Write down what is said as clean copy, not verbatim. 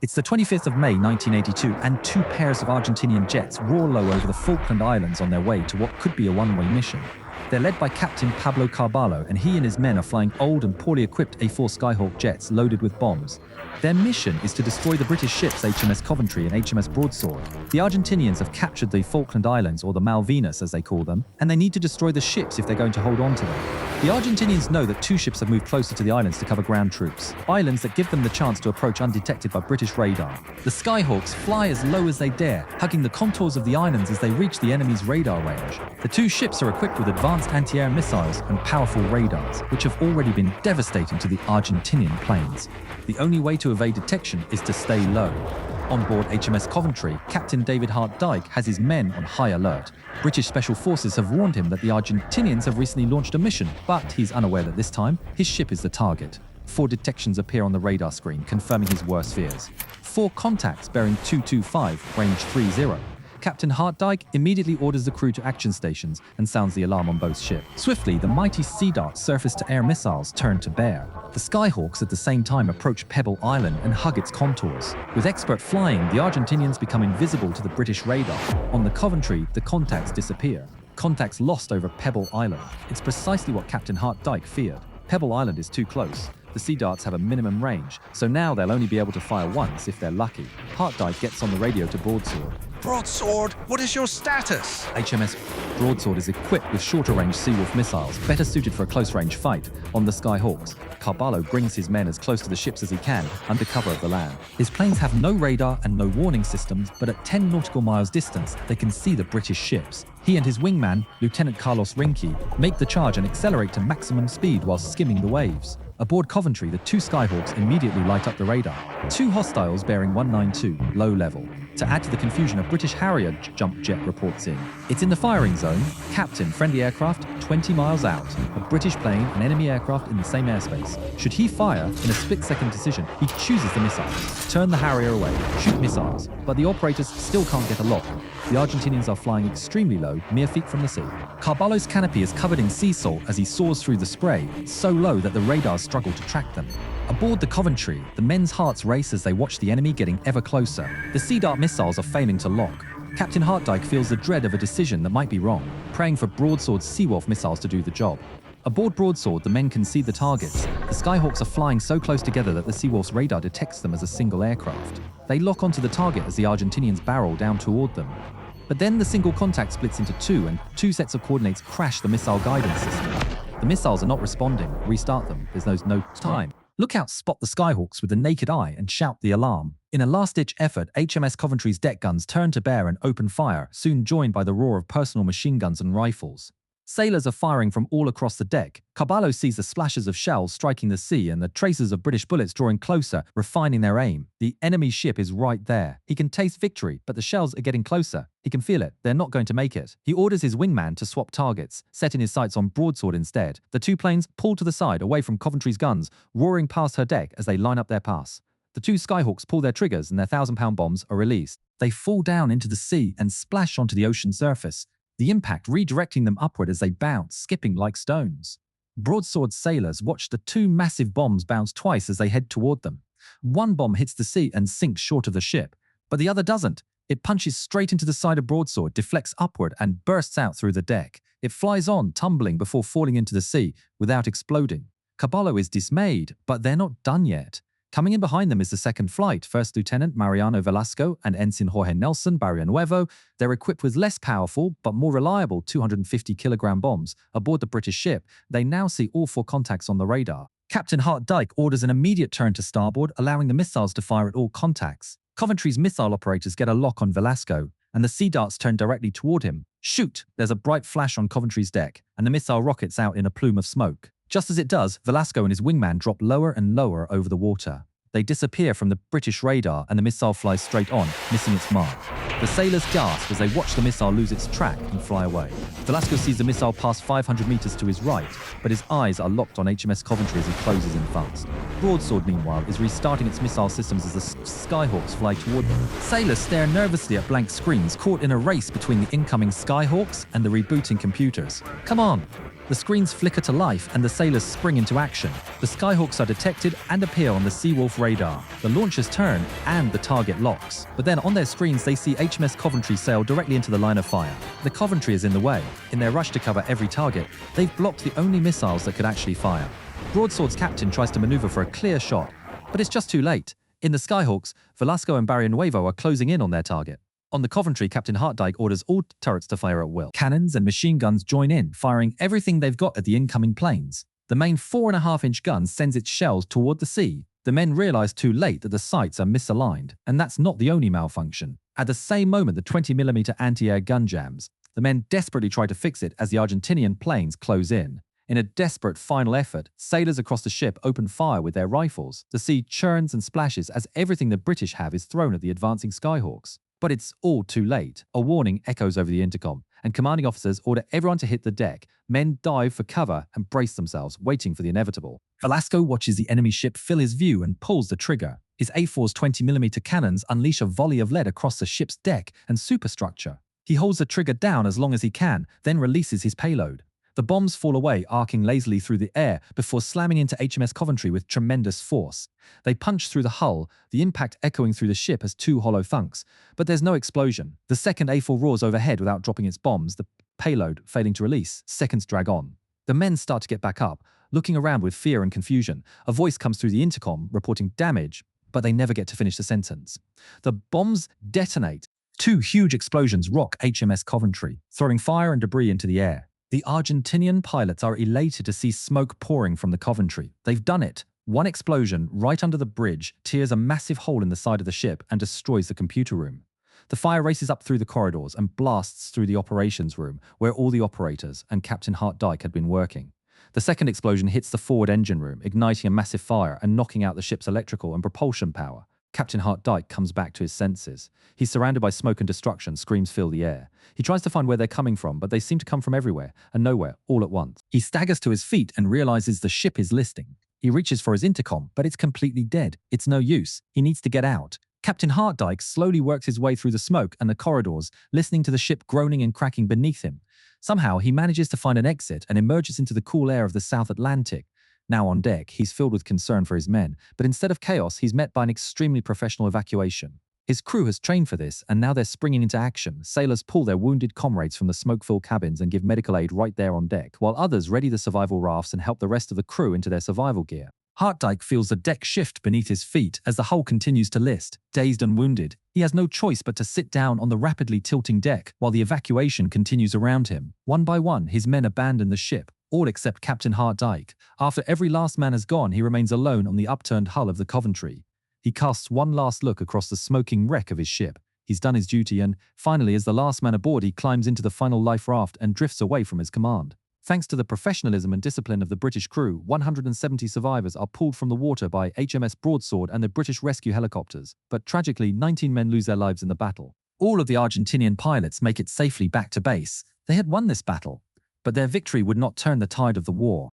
It's the 25th of May 1982 and two pairs of Argentinian jets roar low over the Falkland Islands on their way to what could be a one-way mission. They're led by Captain Pablo Carballo, and he and his men are flying old and poorly equipped A-4 Skyhawk jets loaded with bombs. Their mission is to destroy the British ships HMS Coventry and HMS Broadsword. The Argentinians have captured the Falkland Islands, or the Malvinas as they call them, and they need to destroy the ships if they're going to hold on to them. The Argentinians know that two ships have moved closer to the islands to cover ground troops, islands that give them the chance to approach undetected by British radar. The Skyhawks fly as low as they dare, hugging the contours of the islands as they reach the enemy's radar range. The two ships are equipped with advanced anti-air missiles and powerful radars, which have already been devastating to the Argentinian planes. The only way to evade detection is to stay low. On board HMS Coventry, Captain David Hart-Dyke has his men on high alert. British Special Forces have warned him that the Argentinians have recently launched a mission, but he's unaware that this time, his ship is the target. 4 detections appear on the radar screen, confirming his worst fears. 4 contacts bearing 225, range 30. Captain Hart-Dyke immediately orders the crew to action stations and sounds the alarm on both ships. Swiftly, the mighty Sea Dart surface-to-air missiles turn to bear. The Skyhawks at the same time approach Pebble Island and hug its contours. With expert flying, the Argentinians become invisible to the British radar. On the Coventry, the contacts disappear. Contacts lost over Pebble Island. It's precisely what Captain Hart-Dyke feared. Pebble Island is too close. The Sea Darts have a minimum range, so now they'll only be able to fire once if they're lucky. Hart-Dyke gets on the radio to Broadsword. Broadsword, what is your status? HMS Broadsword is equipped with shorter-range Seawolf missiles, better suited for a close-range fight. On the Skyhawks, Carballo brings his men as close to the ships as he can, under cover of the land. His planes have no radar and no warning systems, but at 10 nautical miles distance, they can see the British ships. He and his wingman, Lieutenant Carlos Rinke, make the charge and accelerate to maximum speed while skimming the waves. Aboard Coventry, the 2 Skyhawks immediately light up the radar. 2 hostiles bearing 192, low level. To add to the confusion, a British Harrier jump jet reports in. It's in the firing zone. Captain, friendly aircraft, 20 miles out. A British plane and enemy aircraft in the same airspace. Should he fire, in a split-second decision, he chooses the missiles. Turn the Harrier away, shoot missiles. But the operators still can't get a lock. The Argentinians are flying extremely low, mere feet from the sea. Carballo's canopy is covered in sea salt as he soars through the spray, so low that the radars struggle to track them. Aboard the Coventry, the men's hearts race as they watch the enemy getting ever closer. The Sea Dart missiles are failing to lock. Captain Hart-Dyke feels the dread of a decision that might be wrong, praying for Broadsword's Seawolf missiles to do the job. Aboard Broadsword, the men can see the targets. The Skyhawks are flying so close together that the Seawolf's radar detects them as a single aircraft. They lock onto the target as the Argentinians barrel down toward them. But then the single contact splits into 2, and 2 sets of coordinates crash the missile guidance system. The missiles are not responding. Restart them. There's no time. Lookouts spot the Skyhawks with the naked eye and shout the alarm. In a last-ditch effort, HMS Coventry's deck guns turn to bear and open fire, soon joined by the roar of personal machine guns and rifles. Sailors are firing from all across the deck. Carballo sees the splashes of shells striking the sea and the traces of British bullets drawing closer, refining their aim. The enemy ship is right there. He can taste victory, but the shells are getting closer. He can feel it. They're not going to make it. He orders his wingman to swap targets, setting his sights on Broadsword instead. The 2 planes pull to the side, away from Coventry's guns, roaring past her deck as they line up their pass. The 2 Skyhawks pull their triggers and their 1,000-pound bombs are released. They fall down into the sea and splash onto the ocean surface, the impact redirecting them upward as they bounce, skipping like stones. Broadsword's sailors watch the 2 massive bombs bounce twice as they head toward them. One bomb hits the sea and sinks short of the ship, but the other doesn't. It punches straight into the side of Broadsword, deflects upward, and bursts out through the deck. It flies on, tumbling before falling into the sea without exploding. Carballo is dismayed, but they're not done yet. Coming in behind them is the second flight, First Lieutenant Mariano Velasco and Ensign Jorge Nelson Barrionuevo. They're equipped with less powerful but more reliable 250-kilogram bombs. Aboard the British ship, they now see all 4 contacts on the radar. Captain Hart-Dyke orders an immediate turn to starboard, allowing the missiles to fire at all contacts. Coventry's missile operators get a lock on Velasco, and the Sea Darts turn directly toward him. Shoot! There's a bright flash on Coventry's deck, and the missile rockets out in a plume of smoke. Just as it does, Velasco and his wingman drop lower and lower over the water. They disappear from the British radar and the missile flies straight on, missing its mark. The sailors gasp as they watch the missile lose its track and fly away. Velasco sees the missile pass 500 meters to his right, but his eyes are locked on HMS Coventry as he closes in fast. Broadsword, meanwhile, is restarting its missile systems as the Skyhawks fly toward them. Sailors stare nervously at blank screens, caught in a race between the incoming Skyhawks and the rebooting computers. Come on! The screens flicker to life and the sailors spring into action. The Skyhawks are detected and appear on the Seawolf radar. The launchers turn and the target locks. But then on their screens they see HMS Coventry sail directly into the line of fire. The Coventry is in the way. In their rush to cover every target, they've blocked the only missiles that could actually fire. Broadsword's captain tries to maneuver for a clear shot, but it's just too late. In the Skyhawks, Velasco and Barrio Nuevo are closing in on their target. On the Coventry, Captain Hart-Dyke orders all turrets to fire at will. Cannons and machine guns join in, firing everything they've got at the incoming planes. The main 4.5-inch gun sends its shells toward the sea. The men realize too late that the sights are misaligned, and that's not the only malfunction. At the same moment, the 20mm anti-air gun jams. The men desperately try to fix it as the Argentinian planes close in. In a desperate final effort, sailors across the ship open fire with their rifles. The sea churns and splashes as everything the British have is thrown at the advancing Skyhawks. But it's all too late. A warning echoes over the intercom, and commanding officers order everyone to hit the deck. Men dive for cover and brace themselves, waiting for the inevitable. Velasco watches the enemy ship fill his view and pulls the trigger. His A4's 20mm cannons unleash a volley of lead across the ship's deck and superstructure. He holds the trigger down as long as he can, then releases his payload. The bombs fall away, arcing lazily through the air before slamming into HMS Coventry with tremendous force. They punch through the hull, the impact echoing through the ship as two hollow thunks. But there's no explosion. The second A4 roars overhead without dropping its bombs, the payload failing to release. Seconds drag on. The men start to get back up, looking around with fear and confusion. A voice comes through the intercom, reporting damage, but they never get to finish the sentence. The bombs detonate. Two huge explosions rock HMS Coventry, throwing fire and debris into the air. The Argentinian pilots are elated to see smoke pouring from the Coventry. They've done it. One explosion, right under the bridge, tears a massive hole in the side of the ship and destroys the computer room. The fire races up through the corridors and blasts through the operations room, where all the operators and Captain Hart-Dyke had been working. The second explosion hits the forward engine room, igniting a massive fire and knocking out the ship's electrical and propulsion power. Captain Hart-Dyke comes back to his senses. He's surrounded by smoke and destruction, screams fill the air. He tries to find where they're coming from, but they seem to come from everywhere and nowhere, all at once. He staggers to his feet and realizes the ship is listing. He reaches for his intercom, but it's completely dead. It's no use. He needs to get out. Captain Hart-Dyke slowly works his way through the smoke and the corridors, listening to the ship groaning and cracking beneath him. Somehow, he manages to find an exit and emerges into the cool air of the South Atlantic. Now on deck, he's filled with concern for his men, but instead of chaos, he's met by an extremely professional evacuation. His crew has trained for this, and now they're springing into action. Sailors pull their wounded comrades from the smoke-filled cabins and give medical aid right there on deck, while others ready the survival rafts and help the rest of the crew into their survival gear. Hart-Dyke feels the deck shift beneath his feet as the hull continues to list. Dazed and wounded, he has no choice but to sit down on the rapidly tilting deck while the evacuation continues around him. One by one, his men abandon the ship, all except Captain Hart-Dyke. After every last man has gone, he remains alone on the upturned hull of the Coventry. He casts one last look across the smoking wreck of his ship. He's done his duty and, finally, as the last man aboard, he climbs into the final life raft and drifts away from his command. Thanks to the professionalism and discipline of the British crew, 170 survivors are pulled from the water by HMS Broadsword and the British rescue helicopters, but tragically 19 men lose their lives in the battle. All of the Argentinian pilots make it safely back to base. They had won this battle, but their victory would not turn the tide of the war.